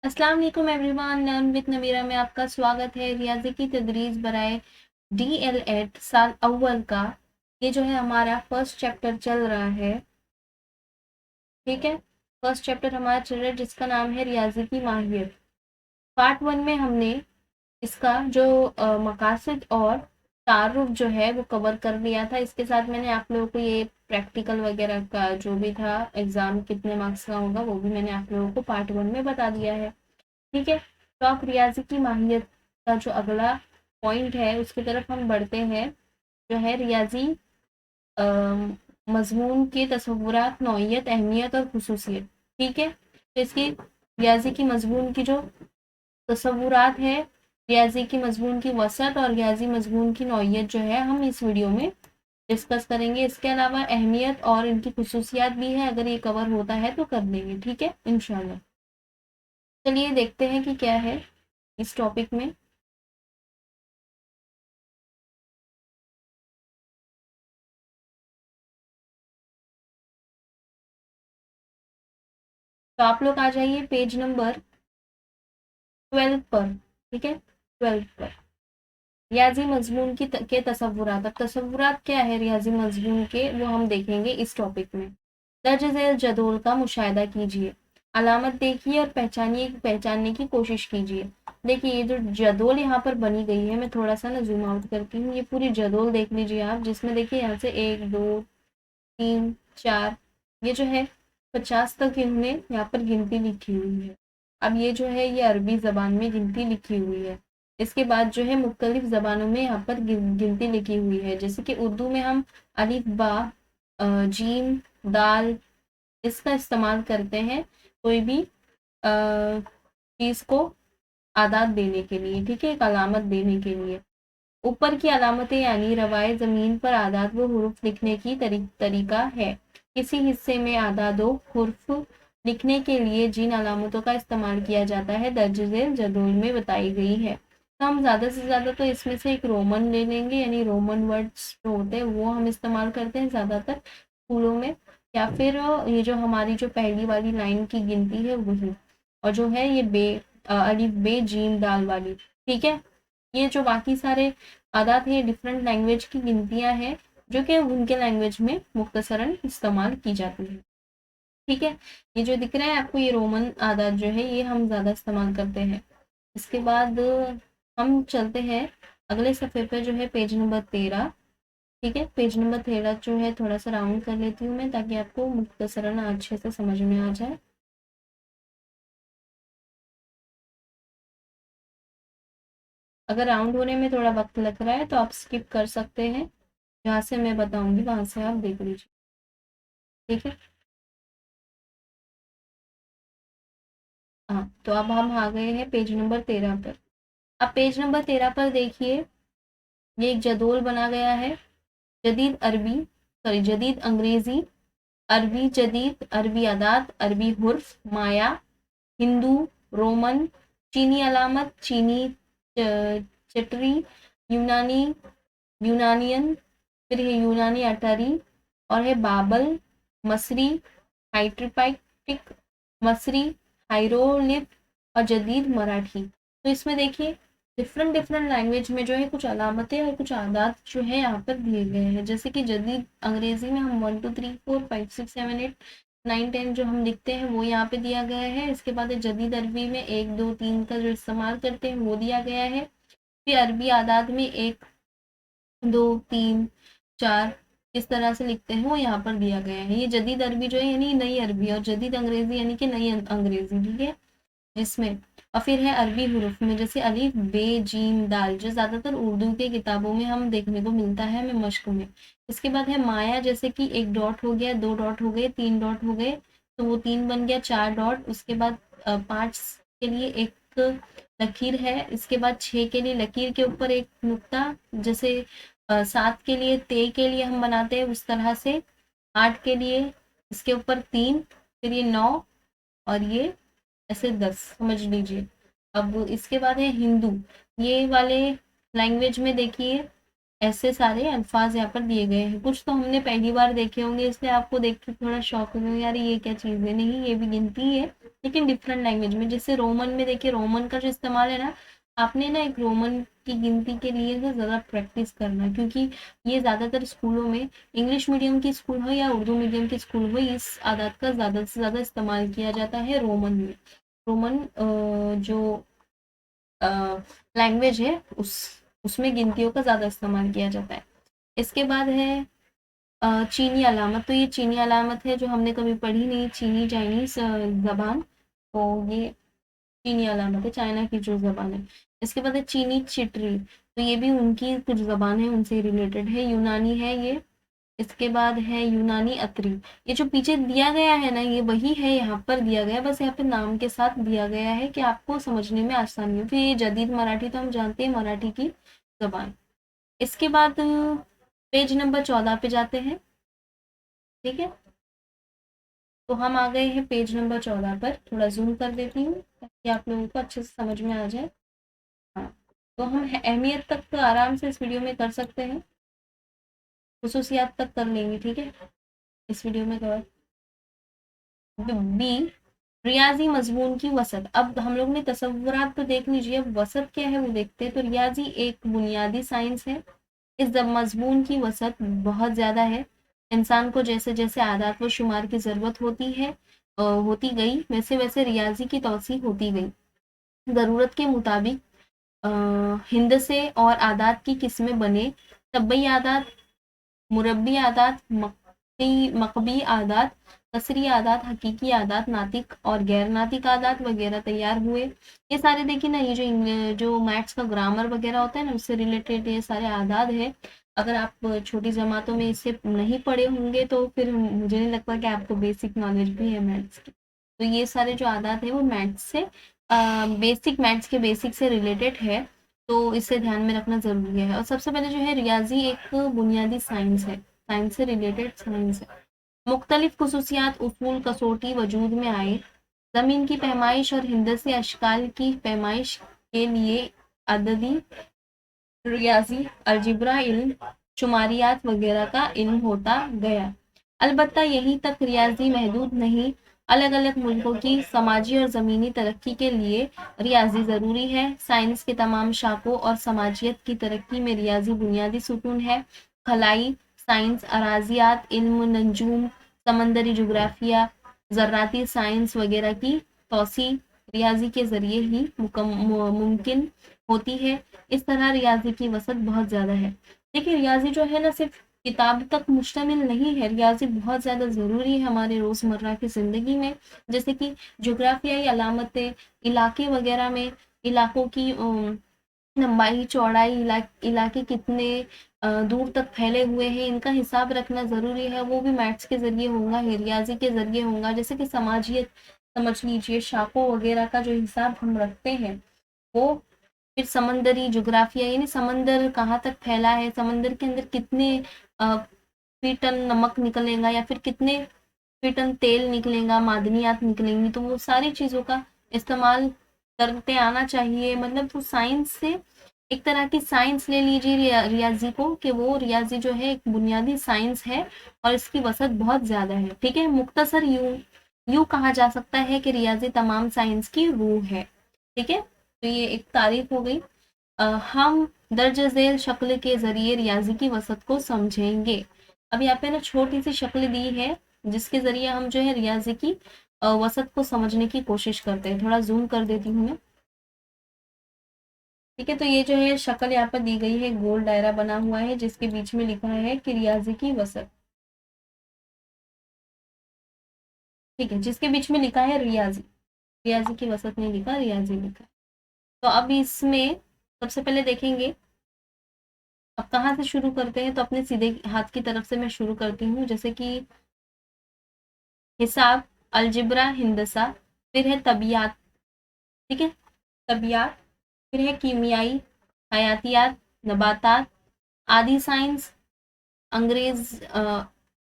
अस्सलाम वालेकुम everyone. Learn with Namira में आपका स्वागत है। रियाजी की तदरीस बराए DL8 साल अव्वल का ये जो है हमारा फर्स्ट चैप्टर चल रहा है। ठीक है, फर्स्ट चैप्टर हमारा चल रहा है जिसका नाम है रियाजी की माहियत। पार्ट 1 में हमने इसका जो मकासद और तारुफ जो है वो कवर कर लिया था। इसके साथ मैंने आप लोगों को ये प्रैक्टिकल वगैरह का जो भी था, एग्जाम कितने मार्क्स का होगा वो भी मैंने आप लोगों को पार्ट 1 में बता दिया है। ठीक है, तो आप रियाजी की माहियत का जो अगला पॉइंट है उसकी तरफ हम बढ़ते हैं, जो है रियाजी मजमून के तसव्वुरात, नौइयत, अहमियत और खुसूसियत। ठीक है, तो इसकी रियाजी की मजमून की जो तसव्वुरात है, रियाजी की मजमून की वसत और रियाजी मजमून की नौइयत जो है हम इस वीडियो में डिस्कस करेंगे। इसके अलावा अहमियत और इनकी खुसूसियात भी है, अगर ये कवर होता है तो कर देंगे। ठीक है इंशाल्लाह। चलिए देखते हैं कि क्या है इस टॉपिक में। तो आप लोग आ जाइए पेज नंबर 12 पर। ठीक है, 12 पर रियाजी मजमून के तसव्वुरात। अब तसव्वुरात क्या है रियाजी मजमून के, वो हम देखेंगे इस टॉपिक में। दर्ज झैल जदोल का मुशाहिदा कीजिए, अलामत देखिए और पहचानने की कोशिश कीजिए। देखिए ये जो जदोल यहाँ पर बनी गई है, मैं थोड़ा सा ना जूम आउट करती हूँ। ये पूरी जदोल देख लीजिए आप, जिसमें देखिए यहाँ से 1 2 3 4, ये जो है 50 तक इन्होंने यहाँ पर गिनती लिखी हुई है। अब ये जो है ये अरबी ज़बान में गिनती लिखी हुई है। इसके बाद जो है मुख्तलिफ ज़बानों में यहाँ पर गिनती लिखी हुई है। जैसे कि उर्दू में हम अलिफ बा, जीम, दाल, इसका इस्तेमाल करते हैं कोई भी चीज़ को आदाद देने के लिए। ठीक है, एक अलामत देने के लिए। ऊपर की अलामतें यानी रवाए ज़मीन पर आदाद व हुरूफ लिखने की तरीका है। किसी हिस्से में आदाद व हुरूफ लिखने के लिए जिन अलामतों का इस्तेमाल किया जाता है दर्ज झैल जदोल में बताई गई है। तो हम ज़्यादा से ज़्यादा तो इसमें से एक रोमन ले लेंगे, यानी रोमन वर्ड्स जो होते हैं वो हम इस्तेमाल करते हैं ज़्यादातर स्कूलों में, या फिर ये जो हमारी जो पहली वाली लाइन की गिनती है वही, और जो है ये अलिफ बे जीम दाल वाली। ठीक है, ये जो बाकी सारे आदात है डिफरेंट लैंग्वेज की गिनतियां हैं, जो कि उनके लैंग्वेज में मुख्तसरन इस्तेमाल की जाती है। ठीक है, ये जो दिख रहा है आपको ये रोमन आदात जो है ये हम ज़्यादा इस्तेमाल करते हैं। इसके बाद हम चलते हैं अगले सफ़े पे, जो है पेज नंबर 13। ठीक है, पेज नंबर 13 जो है थोड़ा सा राउंड कर लेती हूँ मैं, ताकि आपको मुख्तसरन अच्छे से समझ में आ जाए। अगर राउंड होने में थोड़ा वक्त लग रहा है तो आप स्किप कर सकते हैं, जहाँ से मैं बताऊंगी वहां से आप देख लीजिए। ठीक है, हाँ तो अब हम आ गए हैं पेज नंबर 13 पर। अब पेज नंबर 13 पर देखिए, ये एक जदोल बना गया है। जदीद अरबी, सॉरी जदीद अंग्रेजी, अरबी जदीद, अरबी आदात, अरबी हुर्फ, माया, हिंदू, रोमन, चीनी अलामत, चीनी चटरी, यूनानी, यूनानियन, फिर है यूनानी अटारी, और है बाबल, मसरी, हाइट्रिपाइटिक, मसरी, हाइरोलिफ, और जदीद मराठी। तो इसमें देखिए डिफरेंट डिफरेंट लैंग्वेज में जो है कुछ अलामतें और कुछ आदात जो है यहाँ पर दिए गए हैं। जैसे कि जदीद अंग्रेजी में हम 1 2 3 4 5 6 7 8 9 10 जो हम लिखते हैं वो यहाँ पे दिया गया है। इसके बाद जदीद अरबी में 1 2 3 का जो इस्तेमाल करते हैं वो दिया गया है। फिर अरबी आदात में 1 2 3 4 इस तरह से लिखते हैं वो यहाँ पर दिया गया है। ये जदीद अरबी जो है यानी नई अरबी, और जदीद अंग्रेजी यानी कि नई अंग्रेजी। ठीक है, जिसमें और फिर है अरबी हुरूफ में, जैसे अलिफ बे जीम दाल, जो ज़्यादातर उर्दू के किताबों में हम देखने को मिलता है हमें मश्क में। इसके बाद है माया, जैसे कि 1 डॉट हो गया, 2 डॉट हो गए, 3 डॉट हो गए, तो वो 3 बन गया, 4 डॉट। उसके बाद 5 के लिए एक लकीर है। इसके बाद 6 के लिए लकीर के ऊपर एक नुक्ता, जैसे 7 के लिए ते के लिए हम बनाते हैं उस तरह से। 8 के लिए इसके ऊपर 3, फिर ये 9, और ये ऐसे 10 समझ लीजिए। अब इसके बाद है हिंदू, ये वाले लैंग्वेज में देखिए ऐसे सारे अल्फाज यहाँ पर दिए गए हैं। कुछ तो हमने पहली बार देखे होंगे, इसलिए आपको देख के थोड़ा शौक हो गया, यार ये क्या चीज़ है। नहीं, ये भी गिनती है, लेकिन डिफरेंट लैंग्वेज में। जैसे रोमन में देखिए, रोमन का जो इस्तेमाल है ना, आपने ना एक रोमन की गिनती के लिए ना ज़्यादा प्रैक्टिस करना, क्योंकि ये ज़्यादातर स्कूलों में, इंग्लिश मीडियम की स्कूल हो या उर्दू मीडियम की स्कूल हो, इस आदत का ज़्यादा से ज़्यादा इस्तेमाल किया जाता है रोमन में। रोमन जो लैंग्वेज है, उसमें गिनतियों का ज़्यादा इस्तेमाल किया जाता है। इसके बाद है चीनी अलामत। तो ये चीनी अलामत है जो हमने कभी पढ़ी नहीं, चीनी चाइनीज ज़बान। तो ये चीनी अलामत है, चाइना की जो ज़बान है। इसके बाद है चीनी चिटरी, तो ये भी उनकी कुछ ज़बान है, उनसे रिलेटेड है, यूनानी है ये। इसके बाद है यूनानी अतरी। ये जो पीछे दिया गया है ना, ये वही है, यहाँ पर दिया गया, बस यहाँ पे नाम के साथ दिया गया है कि आपको समझने में आसानी हो। फिर ये जदीद मराठी, तो हम जानते हैं मराठी की ज़बान। इसके बाद पेज नंबर 14 पे जाते हैं। ठीक है, तो हम आ गए हैं पेज नंबर 14 पर। थोड़ा जूम कर देती हूँ ताकि आप लोगों को अच्छे से समझ में आ जाए। हाँ, तो हम अहमियत तक तो आराम से इस वीडियो में कर सकते हैं, खुसूसियात तक कर लेंगे, ठीक है, इस वीडियो में कवर। बी, रियाजी मजमून की वसत। अब हम लोग ने तसव्वुरात तो देख लीजिए, अब वसत क्या है वो देखते हैं। तो रियाजी एक बुनियादी साइंस है, इस मजमून की वसत बहुत ज़्यादा है। इंसान को जैसे जैसे आदात व शुमार की ज़रूरत होती है, होती गई, वैसे वैसे रियाजी की तौसीह होती गई। ज़रूरत के मुताबिक हिंदसे और आदात की किस्में बने। तब्बई आदात, मुरब्बी आदात, मकबी आदात, कसरी आदात, हकीकी आदात, नातिक और गैर नातिक आदात वगैरह तैयार हुए। ये सारे देखिए ना, ये जो मैथ्स का ग्रामर वगैरह होता है ना, उससे रिलेटेड ये सारे आदात है। अगर आप छोटी जमातों में इसे नहीं पढ़े होंगे तो फिर मुझे नहीं लगता कि आपको बेसिक नॉलेज भी है मैथ्स की। तो ये सारे जो आदात है वो मैथ्स से बेसिक, मैथ्स के बेसिक से रिलेटेड है, तो इसे ध्यान में रखना ज़रूरी है। और सबसे पहले जो है, रियाजी एक बुनियादी साइंस है, साइंस से रिलेटेड साइंस है। मुख्तलिफ खुसूसियात, उसूल, कसौटी वजूद में आए। ज़मीन की पैमाइश और हिंदसी अशकाल की पैमाइश के लिए अददी, रियाजी, अलजिब्रा इल्म, शुमारियात वगैरह का इल्म होता गया। अलबत्ता यहीं तक रियाजी महदूद नहीं, अलग अलग मुल्कों की समाजी और ज़मीनी तरक्की के लिए रियाजी ज़रूरी है। साइंस के तमाम शाखों और समाजियत की तरक्की में रियाजी बुनियादी सुतून है। खलाई साइंस, अराजियात, इल्म नंजूम, समंदरी जोग्राफिया, ज़राती साइंस वगैरह की तौसी रियाजी के ज़रिए ही मुमकिन होती है। इस तरह रियाजी की वसत बहुत ज़्यादा है। देखिए, रियाजी जो है ना, सिर्फ किताब तक मुश्तमिल नहीं है, रियाजी बहुत ज़्यादा ज़रूरी है हमारे रोज़मर्रा की ज़िंदगी में। जैसे कि जोग्राफियाई अलामतें, इलाके वगैरह में, इलाकों की लंबाई चौड़ाई, इलाके कितने दूर तक फैले हुए हैं, इनका हिसाब रखना ज़रूरी है। वो भी मैथ्स के ज़रिए होगा, रियाजी के ज़रिए होगा। जैसे कि समाजियत समझ लीजिए, शाखों वगैरह का जो हिसाब हम रखते हैं वो। फिर समंदरी जोग्राफिया, यानी समंदर कहाँ तक फैला है, समंदर के अंदर कितने फी टन नमक निकलेगा, या फिर कितने फी टन तेल निकलेगा, मादनियात निकलेंगी। तो वो सारी चीज़ों का इस्तेमाल करते आना चाहिए। मतलब तो साइंस से, एक तरह की साइंस ले लीजिए रियाजी को, कि वो रियाजी जो है एक बुनियादी साइंस है और इसकी वसत बहुत ज़्यादा है। ठीक है, मुख्तसर यूं कहा जा सकता है कि रियाजी तमाम साइंस की रूह है। ठीक है, तो ये एक तारीफ हो गई। हम दर्ज झेल शक्ल के जरिए रियाजी की वसत को समझेंगे। अब यहाँ पे ना छोटी सी शक्ल दी है, जिसके जरिए हम जो है रियाजी की वसत को समझने की कोशिश करते हैं। थोड़ा जूम कर देती हूँ मैं। ठीक है, तो ये जो है शक्ल यहाँ पर दी गई है, गोल दायरा बना हुआ है जिसके बीच में लिखा है कि रियाजी की वसत। ठीक है, जिसके बीच में लिखा है रियाजी, रियाजी की वसत नहीं लिखा, रियाजी लिखा। तो अब इसमें सबसे पहले देखेंगे, अब कहाँ से शुरू करते हैं, तो अपने सीधे हाथ की तरफ से मैं शुरू करती हूँ। जैसे कि हिसाब, अलजिब्रा, हिंदसा, फिर है तबियात। ठीक है, तबियात, फिर है कीमियाई, हयातियात, नबातात, आदि साइंस, अंग्रेज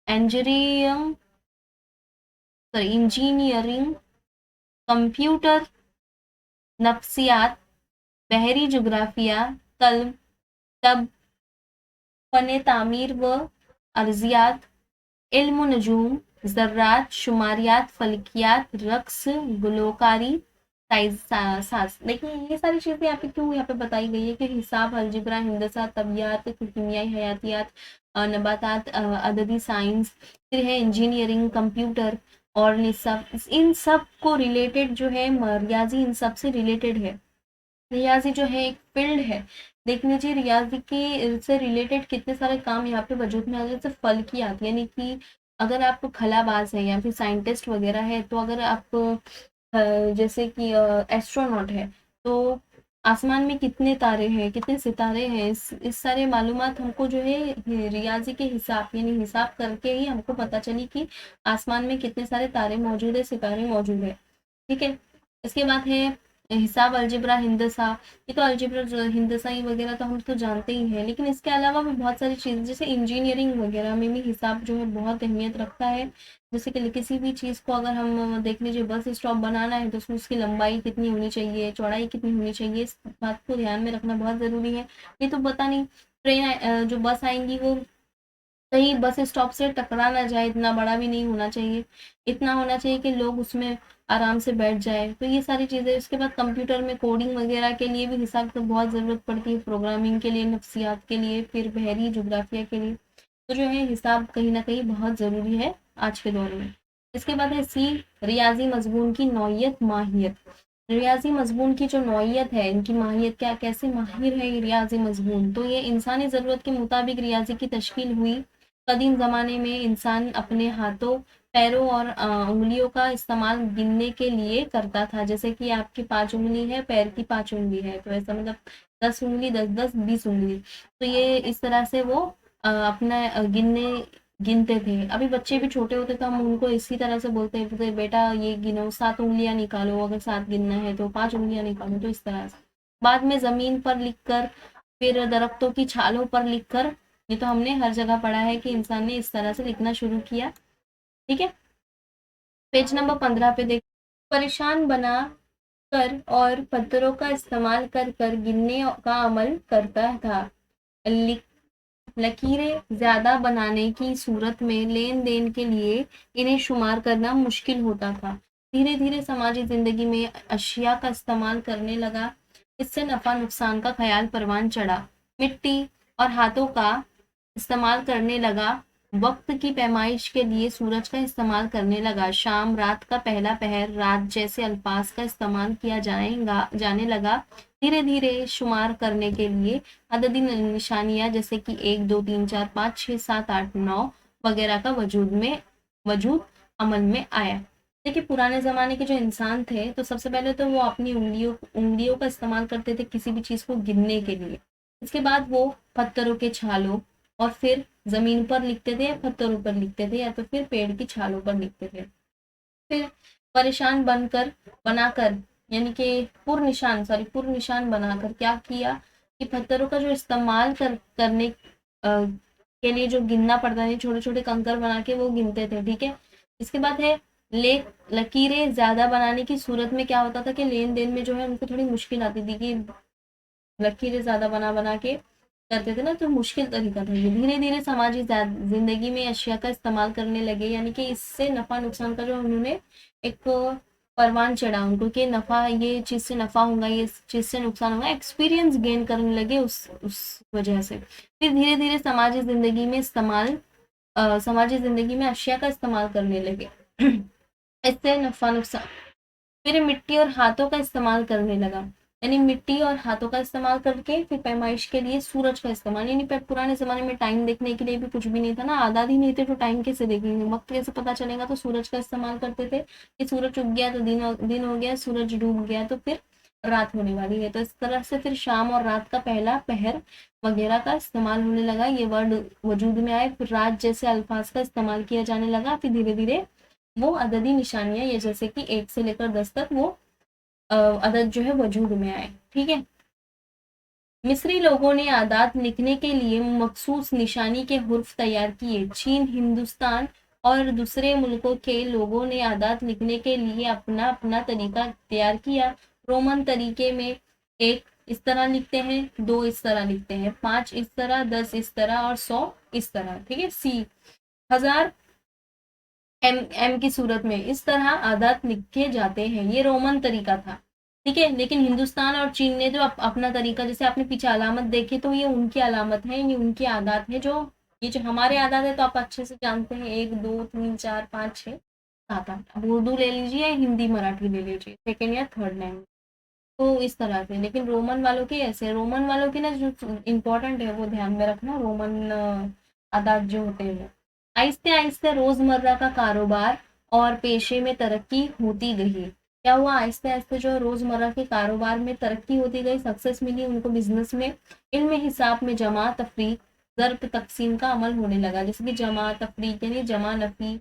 इंजीनियरिंग, सॉरी इंजीनियरिंग, कंप्यूटर, नफ्सियात, बहरी जोग्राफिया, कल्ब, तब, फ़न तामीर व अर्जियात, इल्म नजूम, ज़र्रात, शुमारियात, फल्कियात, रक्स, गुलोकारी, साज। देखिए ये सारी चीज़ें यहाँ पे क्यों यहाँ पे बताई गई है कि हिसाब, अलजिब्रा, हिंदसा, तबियात, कीमियाई, हयातियात, नबातात, अददी साइंस, फिर है इंजीनियरिंग, कंप्यूटर और निसब, इन सब को रिलेटेड जो है रियाजी इन सब से रिलेटेड है। रियाजी जो है एक फील्ड है। देख लीजिए रियाजी के से रिलेटेड कितने सारे काम यहाँ पे वजूद में आ गए, जैसे फल्कियात, यानी कि अगर आप खलाबाज है या फिर साइंटिस्ट वगैरह है, तो अगर आप जैसे कि एस्ट्रोनॉट है, तो आसमान में कितने तारे हैं, कितने सितारे हैं, इस सारे मालूमात हमको जो है रियाजी के हिसाब यानी हिसाब करके ही हमको पता चली कि आसमान में कितने सारे तारे मौजूद है, सितारे मौजूद है। ठीक है। इसके बाद है हिसाब, अलजेब्रा, हिंदसा। ये तो अलजेब्रा हिंदसा ही वगैरह तो हम तो जानते ही हैं, लेकिन इसके अलावा भी बहुत सारी चीज़ जैसे इंजीनियरिंग वगैरह में भी हिसाब जो है बहुत अहमियत रखता है। जैसे कि किसी भी चीज़ को अगर हम देख लीजिए, बस स्टॉप बनाना है तो उसमें उसकी लंबाई कितनी होनी चाहिए, चौड़ाई कितनी होनी चाहिए, इस बात को ध्यान में रखना बहुत ज़रूरी है। ये तो पता नहीं ट्रेन जो बस आएंगी वो कहीं बस स्टॉप से टकरा ना जाए, इतना बड़ा भी नहीं होना चाहिए, इतना होना चाहिए कि लोग उसमें आराम से बैठ जाए। तो ये सारी चीज़ें। इसके बाद कंप्यूटर में कोडिंग वगैरह के लिए भी हिसाब की बहुत ज़रूरत पड़ती है, प्रोग्रामिंग के लिए, नफ्सियात के लिए, फिर बहरी जोग्राफिया के लिए। तो जो है हिसाब कहीं ना कहीं बहुत ज़रूरी है आज के दौर में। इसके बाद है सी, रियाजी मजमून की नौयत, माहियत। रियाजी मजमून की जो नौयत है, इनकी माहियत क्या, कैसे माहिर है ये रियाजी मजमून, तो ये इंसानी ज़रूरत के मुताबिक रियाजी की तश्कील हुई। कदीम ज़माने में इंसान अपने हाथों, पैरों और उंगलियों का इस्तेमाल गिनने के लिए करता था। जैसे कि आपकी 5 उंगली है, पैर की 5 उंगली है, तो ऐसा मतलब 10 उंगली, 10-10, 20 उंगली। तो ये इस तरह से वो अपना गिनते थे। अभी बच्चे भी छोटे होते तो हम उनको इसी तरह से बोलते बेटा ये गिनो, 7 उंगलियां निकालो, अगर 7 गिनना है तो 5 उंगलियां निकालो, तो इस तरह से। बाद में जमीन पर लिखकर, फिर दरख्तों की छालों पर लिखकर, ये तो हमने हर जगह पढ़ा है कि इंसान ने इस तरह से लिखना शुरू किया। ठीक है। पेज नंबर 15 पे देख, परेशान बना कर और पत्थरों का इस्तेमाल कर कर गिनने का अमल करता था। लकीरें ज्यादा बनाने की सूरत में लेन देन के लिए इन्हें शुमार करना मुश्किल होता था। धीरे धीरे समाजी जिंदगी में अशिया का इस्तेमाल करने लगा, इससे नफा नुकसान का ख्याल परवान चढ़ा। मिट्टी और हाथों का इस्तेमाल करने लगा, वक्त की पैमाइश के लिए सूरज का इस्तेमाल करने लगा। शाम, रात का पहला पहर, रात जैसे अल्फाज का इस्तेमाल किया जाने लगा। धीरे धीरे शुमार करने के लिए अददी निशानियां जैसे कि 1, 2, 3, 4, 5, 6, 7, 8, 9 वगैरह का वजूद अमल में आया। देखिए पुराने ज़माने के जो इंसान थे, तो सबसे पहले तो वो अपनी उंगलियों का इस्तेमाल करते थे किसी भी चीज़ को गिनने के लिए। इसके बाद वो पत्थरों के छालों और फिर ज़मीन पर लिखते थे, या पत्थरों पर लिखते थे, या तो फिर पेड़ की छालों पर लिखते थे। फिर परेशान बनाकर, यानी कि पूर्व निशान बनाकर क्या किया कि पत्थरों का जो इस्तेमाल करने के लिए जो गिनना पड़ता है, छोटे छोटे कंकर बना के वो गिनते थे। ठीक है। इसके बाद है लकीरें ज्यादा बनाने की सूरत में क्या होता था कि लेन देन में जो है उनको थोड़ी मुश्किल आती थी कि लकीरें ज्यादा बना बना के करते थे ना, तो मुश्किल तरीका था ये। धीरे धीरे समाजी जिंदगी में अशिया का इस्तेमाल करने लगे, यानी कि इससे नफा नुकसान का जो उन्होंने एक परवान चढ़ा उनको कि नफा, ये चीज से नफा होगा, ये चीज से नुकसान होगा, एक्सपीरियंस गेन करने लगे उस वजह से। फिर धीरे धीरे समाजी जिंदगी में अशिया का इस्तेमाल करने लगे इससे नफा नुकसान। फिर मिट्टी और हाथों का इस्तेमाल करने लगा, यानी मिट्टी और हाथों का इस्तेमाल करके फिर पैमाइश के लिए सूरज का इस्तेमाल। यानी पुराने जमाने में टाइम देखने के लिए भी कुछ भी नहीं था ना, आजाद ही नहीं थे, तो टाइम कैसे देखेंगे, वक्त कैसे पता चलेगा, तो सूरज का इस्तेमाल करते थे कि सूरज उग गया तो दिन हो गया, सूरज डूब गया तो फिर रात होने वाली है। तो इस तरह से फिर शाम और रात का पहला पहर वगैरह का इस्तेमाल होने लगा, ये वर्ड वजूद में आए। फिर रात जैसे अल्फाज का इस्तेमाल किया जाने लगा। फिर धीरे धीरे वो अददी निशानियां, ये जैसे कि 1 से लेकर 10 तक वो अदद जो है वजूद में आए। ठीक है। मिस्री लोगों ने आदात लिखने के लिए मखसूस निशानी के हुर्फ तैयार किए। चीन, हिंदुस्तान और दूसरे मुल्कों के लोगों ने आदात लिखने के लिए अपना अपना तरीका तैयार किया। रोमन तरीके में एक इस तरह लिखते हैं, 2 इस तरह लिखते हैं, 5 इस तरह, 10 इस तरह और 100 इस तरह, ठीक है। सी 1000 एम की सूरत में इस तरह आदात लिखे जाते हैं, ये रोमन तरीका था, ठीक है। लेकिन हिंदुस्तान और चीन ने जो अपना तरीका, जैसे आपने पीछे अलामत देखे तो ये उनकी अलामत है, ये उनकी आदात है, जो ये जो हमारे आदात है तो आप अच्छे से जानते हैं, 1 2 3 4 5 6 7 8। अब उर्दू ले लीजिए, हिंदी मराठी ले लीजिए, सेकेंड या थर्ड लैंग्वेज, तो इस तरह से। लेकिन रोमन वालों के ऐसे, रोमन वालों के ना जो इम्पोर्टेंट है वो ध्यान में रखना, रोमन आदात जो होते हैं वो। आहिस्ते आहिस्ते रोजमर्रा का कारोबार और पेशे में तरक्की होती गई। क्या हुआ, आहिस्ते आहिस्ते जो रोजमर्रा के कारोबार में तरक्की होती गई, सक्सेस मिली उनको बिजनेस में। इनमें हिसाब में जमा तफरीक ज़र्ब तकसीम का अमल होने लगा, जैसे कि जमा तफरीक यानी जमा नफी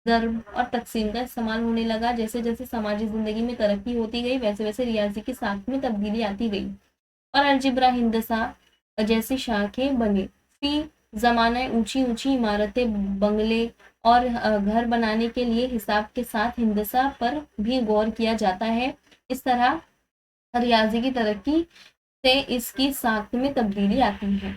ज़र्ब और तकसीम का इस्तेमाल होने लगा। जैसे जैसे समाजी जिंदगी में तरक्की होती गई वैसे वैसे रियाजी की साख में तब्दीली आती गई और अलजिब्रा हिंदसा जैसी शाखें बनी। फी जमाना ऊंची ऊंची इमारतें, बंगले और घर बनाने के लिए हिसाब के साथ हिंदसा पर भी गौर किया जाता है। इस तरह रियाजी की तरक्की से इसकी साख में तब्दीली आती है,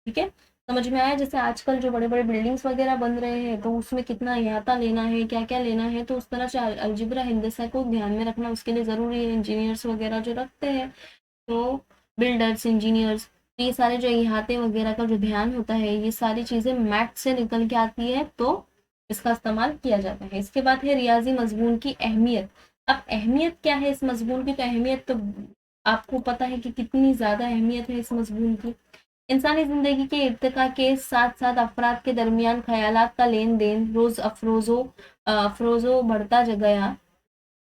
ठीक है। समझ में आया, जैसे आजकल जो बड़े बड़े बिल्डिंग्स वगैरह बन रहे हैं तो उसमें कितना अहाता लेना है, क्या क्या लेना है, तो उस तरह से अलजिब्रा हिंदसा को ध्यान में रखना उसके लिए ज़रूरी है। इंजीनियर्स वगैरह जो रखते हैं, तो बिल्डर्स, इंजीनियर्स, ये सारे जो इहाते वगैरह का जो ध्यान होता है, ये सारी चीज़ें मैथ से निकल के आती है, तो इसका इस्तेमाल किया जाता है। इसके बाद है रियाजी मजमून की अहमियत। अब अहमियत क्या है इस मजमून की, तो अहमियत तो आपको पता है कि कितनी ज़्यादा अहमियत है इस मजमून की। इंसानी ज़िंदगी के इर्तिका के साथ साथ अफराद के दरमियान ख़यालात का लेन देन रोज़ अफरोज़ो बढ़ता गया।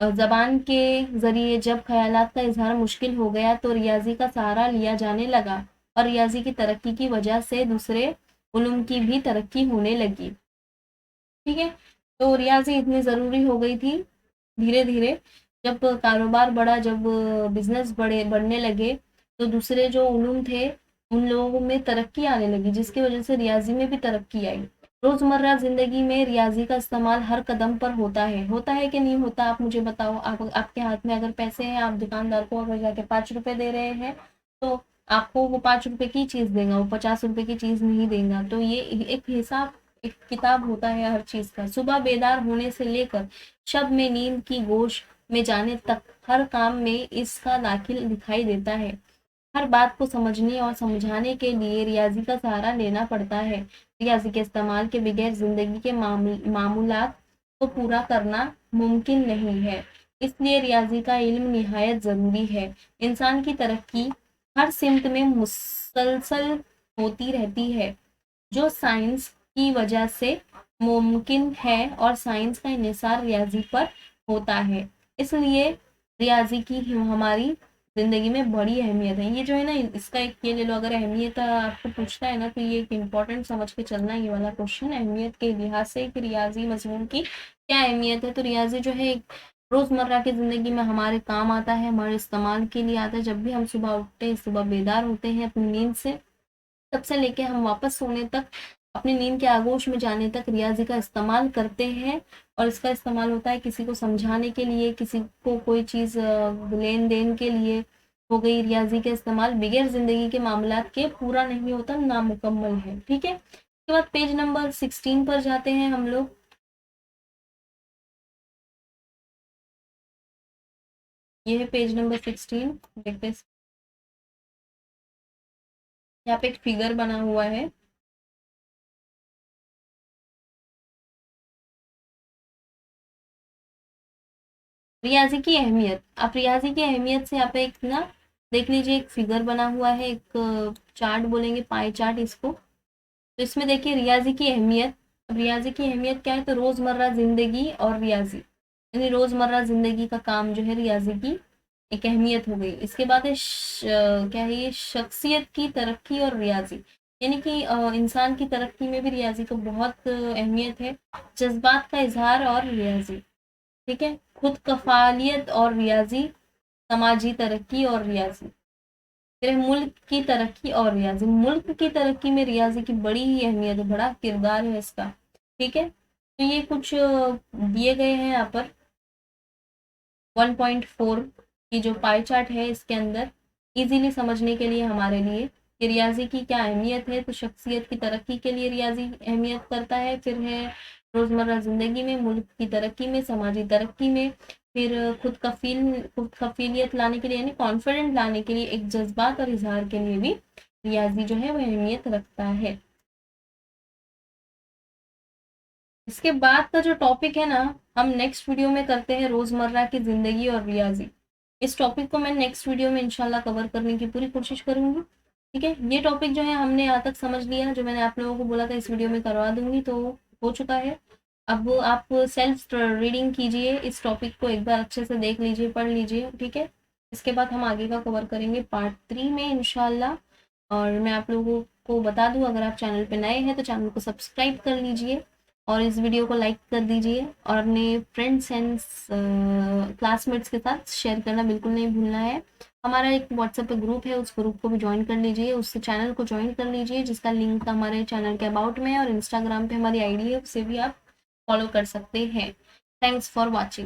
ज़बान के ज़रिए जब ख़यालात का इज़हार मुश्किल हो गया तो रियाज़ी का सहारा लिया जाने लगा और रियाज़ी की तरक्की की वजह से दूसरे उलूम की भी तरक्की होने लगी, ठीक है। तो रियाज़ी इतनी ज़रूरी हो गई थी धीरे धीरे, जब कारोबार बढ़ा, जब बिजनेस बढ़ने लगे, तो दूसरे जो उलूम थे उन लोगों में तरक्की आने लगी, जिसकी वजह से रियाजी में भी तरक्की आई। रोजमर्रा जिंदगी में रियाजी का इस्तेमाल हर कदम पर होता है कि नहीं होता, आप मुझे बताओ। आप आपके हाथ में अगर पैसे हैं, आप दुकानदार को अगर जाके 5 रुपए दे रहे हैं, तो आपको वो 5 रुपए की चीज देगा, वो 50 रुपए की चीज नहीं देगा। तो ये एक हिसाब, एक किताब होता है हर चीज का। सुबह बेदार होने से लेकर शब में नींद की गोश में जाने तक हर काम में इसका दाखिल दिखाई देता है। हर बात को समझने और समझाने के लिए रियाजी का सहारा लेना पड़ता है। रियाजी के इस्तेमाल के बगैर जिंदगी के मामूलात को पूरा करना मुमकिन नहीं है। इसलिए रियाजी का इल्म निहायत ज़रूरी है। इंसान की तरक्की हर सिमत में मुसलसल होती रहती है, जो साइंस की वजह से मुमकिन है, और साइंस का इन्हिसार रियाजी पर होता है। इसलिए रियाजी की हमारी ज़िंदगी में बड़ी अहमियत है। ये जो है ना, इसका एक ये ले लो, अगर अहमियत आपको पूछता है ना, तो ये एक इम्पोर्टेंट समझ के चलना ये वाला क्वेश्चन, अहमियत के लिहाज से कि रियाजी मजमून की क्या अहमियत है। तो रियाजी जो है रोज़मर्रा की ज़िंदगी में हमारे काम आता है, हमारे इस्तेमाल के लिए आता है। जब भी हम सुबह उठते हैं, सुबह बेदार होते हैं अपनी नींद से, तब से लेके हम वापस सोने तक, अपनी नींद के आगोश में जाने तक रियाजी का इस्तेमाल करते हैं। और इसका इस्तेमाल होता है किसी को समझाने के लिए, किसी को कोई चीज़ लेन देन के लिए हो गई। रियाजी का इस्तेमाल बगैर ज़िंदगी के मामलात के पूरा नहीं होता, नामुकम्मल है, ठीक है। उसके बाद पेज नंबर 16 पर जाते हैं हम लोग। ये है पेज नंबर 16, देखते हैं। यहाँ पे एक फिगर बना हुआ है। रियाजी की अहमियत, आप रियाजी की अहमियत से यहाँ पे एक ना देख लीजिए, एक फिगर बना हुआ है, एक चार्ट बोलेंगे, पाई चार्ट इसको। तो इसमें देखिए रियाजी की अहमियत। अब रियाजी की अहमियत क्या है, तो रोजमर्रा जिंदगी और रियाजी, यानी रोजमर्रा जिंदगी का काम जो है, रियाजी की एक अहमियत हो गई। इसके बाद है क्या है ये, शख्सियत की तरक्की और रियाजी, यानी कि इंसान की तरक्की में भी रियाजी को बहुत अहमियत है। जज्बात का इजहार और रियाजी, ठीक है। खुद कफालियत और रियाजी, समाजी तरक्की और रियाजी, फिर मुल्क की तरक्की और रियाजी। मुल्क की तरक्की में रियाजी की बड़ी ही अहमियत है, बड़ा किरदार है इसका, ठीक है। तो ये कुछ दिए गए हैं यहाँ पर 1.4 की जो पाई चार्ट है इसके अंदर। इजीली समझने के लिए हमारे लिए कि रियाजी की क्या अहमियत है। तो शख्सियत की तरक्की के लिए रियाजी अहमियत करता है, फिर है रोज़मर्रा ज़िंदगी में, मुल्क की तरक्की में, समाजी तरक्की में, फिर खुद कफीलियत लाने के लिए यानी कॉन्फिडेंट लाने के लिए, एक जज्बात और इजहार के लिए भी रियाजी जो है वह अहमियत रखता है। इसके बाद का जो टॉपिक है ना, हम नेक्स्ट वीडियो में करते हैं रोज़मर्रा की ज़िंदगी और रियाजी। इस टॉपिक को मैं नेक्स्ट वीडियो में इंशाल्लाह कवर करने की पूरी कोशिश करूंगी। ठीक है, ये टॉपिक जो है हमने यहाँ तक समझ लिया, जो मैंने आप लोगों को बोला था इस वीडियो में करवा दूंगी, तो हो चुका है। अब आप सेल्फ रीडिंग कीजिए, इस टॉपिक को एक बार अच्छे से देख लीजिए, पढ़ लीजिए। ठीक है, इसके बाद हम आगे का कवर करेंगे पार्ट 3 में इंशाल्लाह। और मैं आप लोगों को बता दूं, अगर आप चैनल पे नए हैं तो चैनल को सब्सक्राइब कर लीजिए और इस वीडियो को लाइक कर दीजिए और अपने फ्रेंड्स एंड क्लासमेट्स के साथ शेयर करना बिल्कुल नहीं भूलना है। हमारा एक व्हाट्सएप पे ग्रुप है, उस ग्रुप को भी ज्वाइन कर लीजिए, उससे चैनल को ज्वाइन कर लीजिए, जिसका लिंक हमारे चैनल के अबाउट में है, और इंस्टाग्राम पे हमारी आईडी है, उससे भी आप फॉलो कर सकते हैं। Thanks for watching.